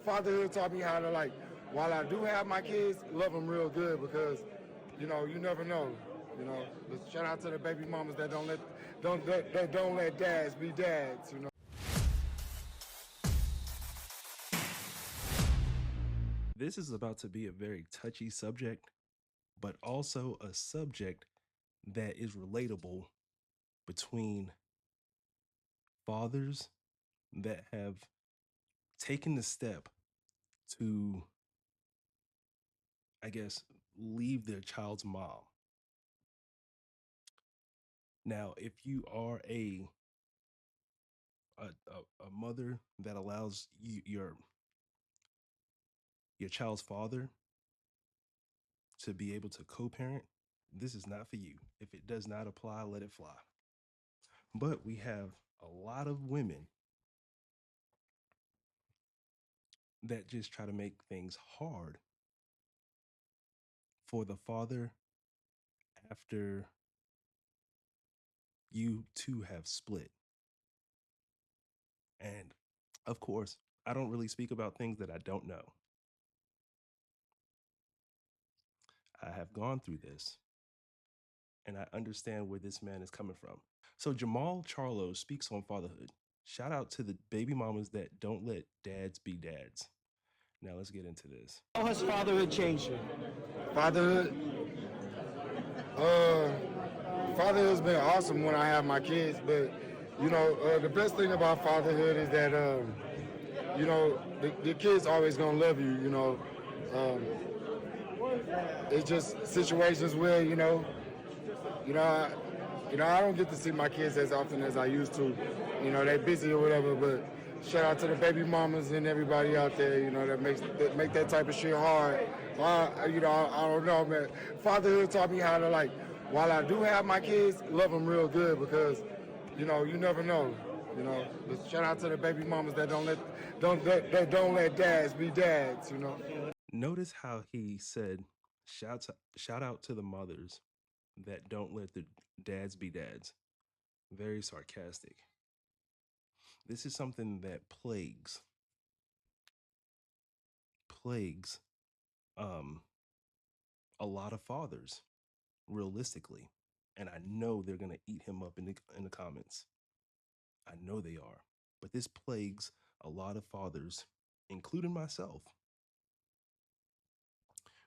Fatherhood taught me how to, like, while I do have my kids, love them real good because, you never know. But shout out to the baby mamas that don't let dads be dads. This is about to be a very touchy subject, but also a subject that is relatable between fathers that have taken the step to, I guess, leave their child's mom. Now, if you are a mother that allows your child's father to be able to co-parent, this is not for you. If it does not apply, let it fly. But we have a lot of women that just try to make things hard for the father after you two have split. And of course, I don't really speak about things that I don't know. I have gone through this and I understand where this man is coming from. So Jermall Charlo speaks on fatherhood. Shout out to the baby mamas that don't let dads be dads. Now let's get into this. How has fatherhood changed you? Fatherhood, fatherhood's been awesome when I have my kids, but the best thing about fatherhood is that the kids always gonna love you. It's just situations where I don't get to see my kids as often as I used to. They're busy or whatever, but shout out to the baby mamas and everybody out there, that make that type of shit hard. I don't know, man. Fatherhood taught me how to, like, while I do have my kids, love them real good because, you never know. But shout out to the baby mamas that don't let dads be dads. Notice how he said, shout out to the mothers that don't let the dads be dads. Very sarcastic. This is something that plagues um a lot of fathers realistically. And I know they're going to eat him up in the comments. I know they are. But this plagues a lot of fathers, including myself,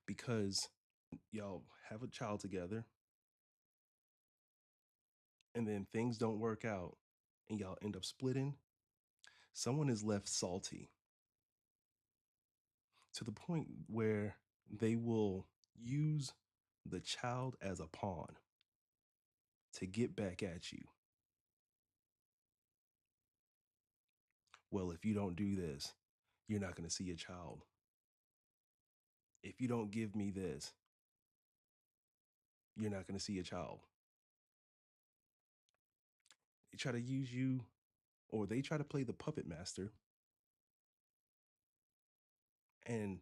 because y'all have a child together and then things don't work out and y'all end up splitting. Someone is left salty to the point where they will use the child as a pawn to get back at you. Well, if you don't do this, you're not going to see your child. If you don't give me this, you're not going to see your child. They try to use you, or they try to play the puppet master and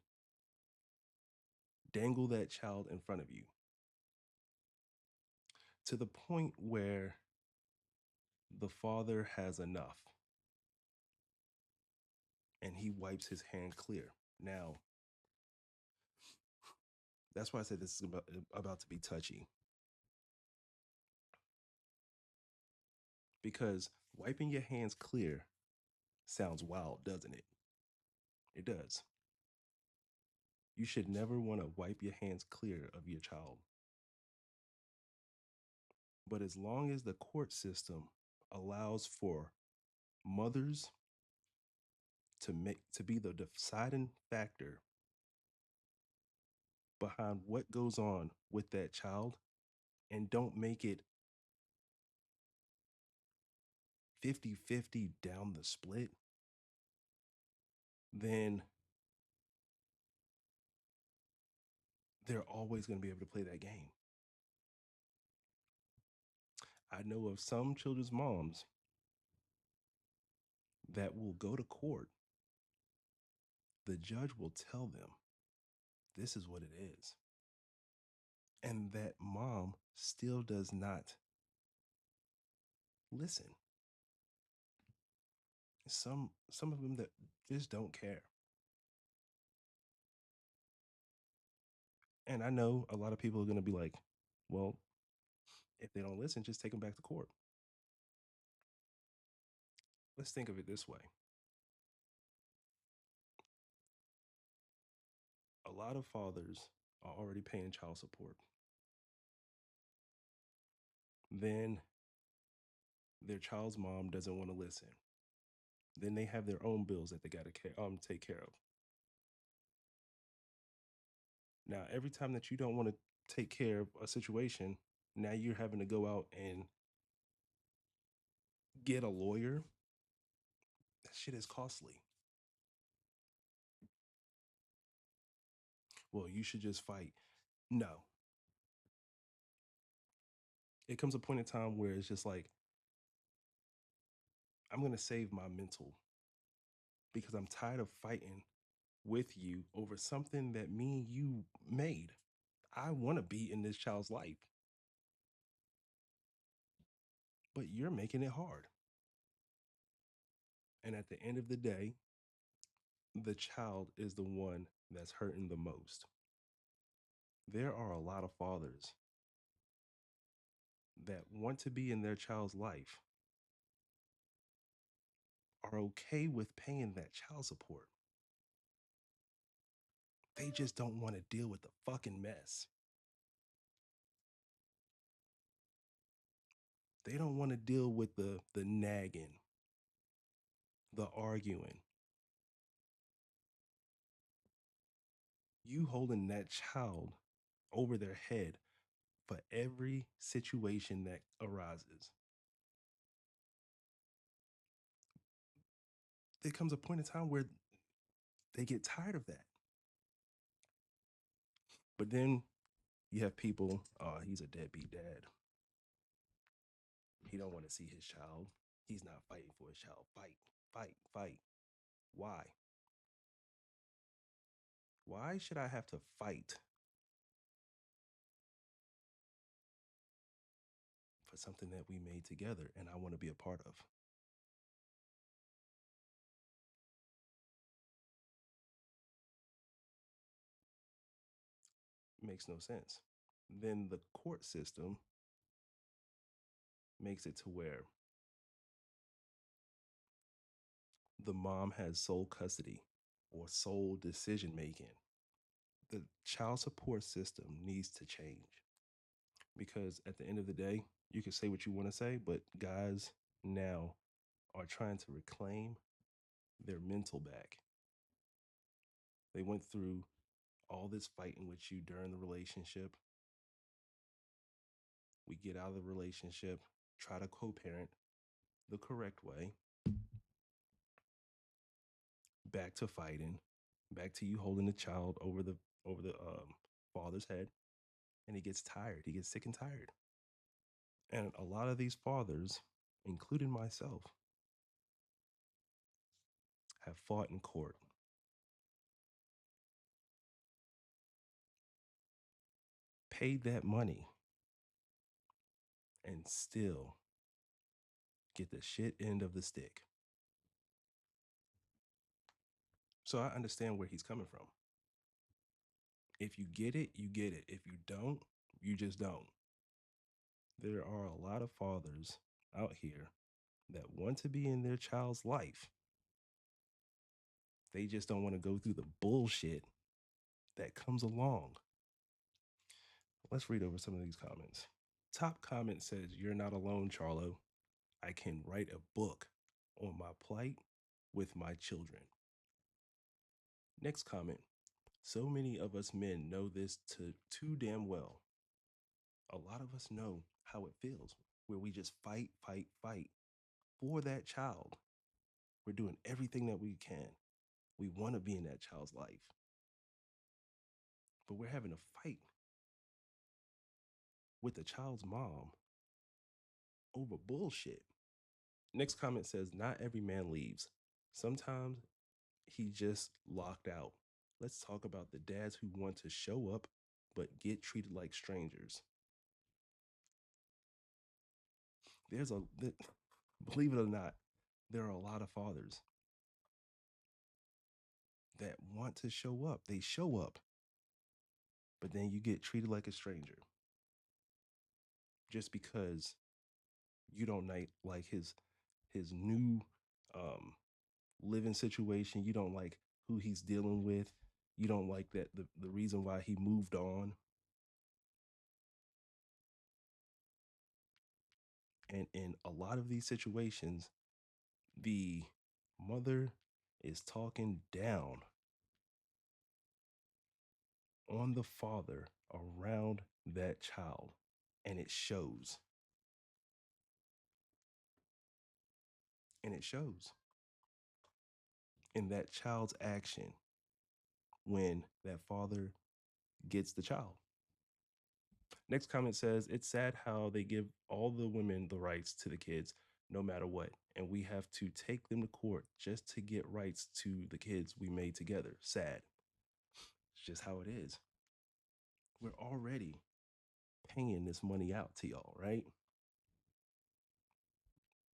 dangle that child in front of you to the point where the father has enough and he wipes his hand clear. Now, that's why I said this is about to be touchy. Because wiping your hands clear sounds wild, doesn't it? It does. You should never want to wipe your hands clear of your child. But as long as the court system allows for mothers to be the deciding factor behind what goes on with that child, and don't make it 50-50 down the split, then they're always going to be able to play that game. I know of some children's moms that will go to court. The judge will tell them, this is what it is. And that mom still does not listen. Some of them that just don't care. And I know a lot of people are going to be like, well, if they don't listen, just take them back to court. Let's think of it this way. A lot of fathers are already paying child support. Then their child's mom doesn't want to listen. Then they have their own bills that they got to take care of. Now, every time that you don't want to take care of a situation, now you're having to go out and get a lawyer. That shit is costly. Well, you should just fight. No. It comes a point in time where it's just like, I'm going to save my mental because I'm tired of fighting with you over something that me and you made. I want to be in this child's life, but you're making it hard. And at the end of the day, the child is the one that's hurting the most. There are a lot of fathers that want to be in their child's life, are okay with paying that child support. They just don't want to deal with the fucking mess. They don't want to deal with the nagging, the arguing. You holding that child over their head for every situation that arises. There comes a point in time where they get tired of that. But then you have people, he's a deadbeat dad. He don't want to see his child. He's not fighting for his child. Fight, fight, fight. Why? Why should I have to fight for something that we made together and I want to be a part of? Makes no sense. Then the court system makes it to where the mom has sole custody or sole decision making. The child support system needs to change because at the end of the day, you can say what you want to say, but guys now are trying to reclaim their mental back. They went through all this fighting with you during the relationship. We get out of the relationship, try to co parent the correct way, back to fighting, back to you holding the child over the father's head, and he gets tired. He gets sick and tired. And a lot of these fathers, including myself, have fought in court, paid that money, and still get the shit end of the stick. So I understand where he's coming from. If you get it, you get it. If you don't, you just don't. There are a lot of fathers out here that want to be in their child's life. They just don't want to go through the bullshit that comes along. Let's read over some of these comments. Top comment says, "You're not alone, Charlo. I can write a book on my plight with my children." Next comment, "So many of us men know this too damn well. A lot of us know how it feels where we just fight, fight, fight for that child. We're doing everything that we can. We want to be in that child's life, but we're having to fight with the child's mom over bullshit." Next comment says, "Not every man leaves. Sometimes he just locked out. Let's talk about the dads who want to show up but get treated like strangers." There's a, th- Believe it or not, there are a lot of fathers that want to show up. They show up, but then you get treated like a stranger just because you don't like his new um living situation. You don't like who he's dealing with. You don't like that the reason why he moved on. And in a lot of these situations, the mother is talking down on the father around that child, and it shows. And it shows in that child's action when that father gets the child. Next comment says, it's sad how they give all the women the rights to the kids no matter what. And we have to take them to court just to get rights to the kids we made together. Sad. It's just how it is. We're already paying this money out to y'all, right?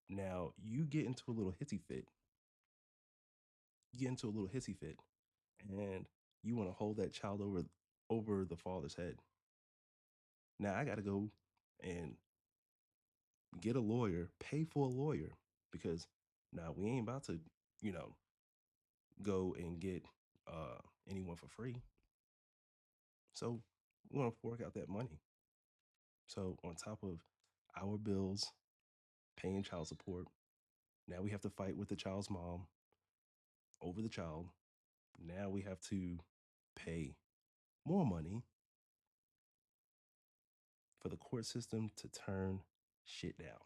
Now you get into a little hissy fit. You get into a little hissy fit, and you want to hold that child over the father's head. Now I got to go and get a lawyer, pay for a lawyer, because now we ain't about to, you know, go and get anyone for free. So we're gonna fork out that money. So on top of our bills, paying child support, now we have to fight with the child's mom over the child. Now we have to pay more money for the court system to turn shit down.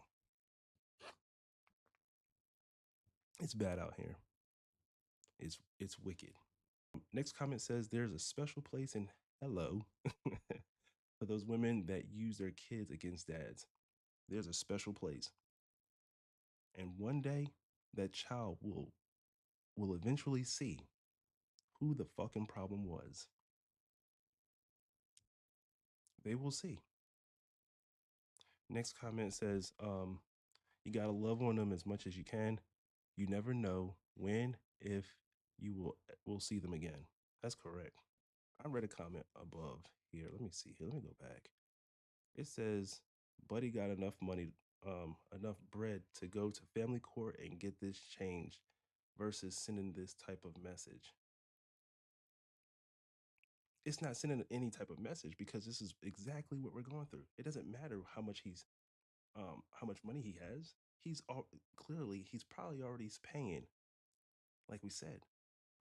It's bad out here. It's wicked. Next comment says there's a special place in hello for those women that use their kids against dads. There's a special place. And one day that child will eventually see who the fucking problem was. They will see. Next comment says, you gotta love on them as much as you can. You never know when, if you will see them again. That's correct. I read a comment above here. Let me see here. Let me go back. It says, Buddy got enough money, enough bread to go to family court and get this changed versus sending this type of message. It's not sending any type of message because this is exactly what we're going through. It doesn't matter how much how much money he has. Clearly he's probably already paying, like we said,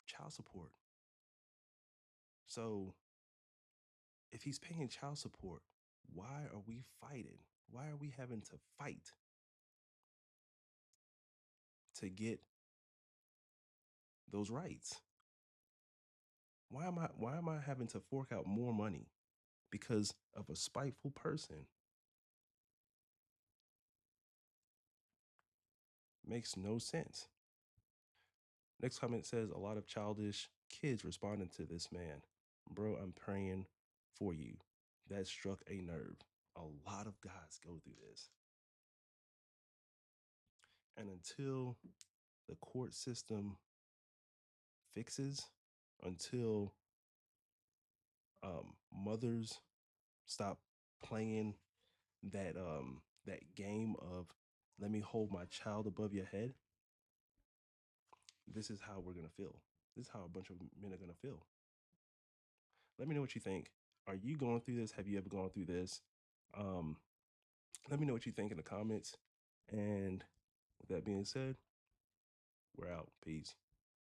child support. So if he's paying child support, why are we fighting? Why are we having to fight to get those rights? Why am I having to fork out more money because of a spiteful person? Makes no sense. Next comment says a lot of childish kids responding to this man. Bro, I'm praying for you. That struck a nerve. A lot of guys go through this. And until the court system fixes, until mothers stop playing that game of let me hold my child above your head, this is how we're gonna feel. This is how a bunch of men are gonna feel. Let me know what you think. Are you going through this? Have you ever gone through this? Um, Let me know what you think in the comments. And with that being said, we're out. Peace.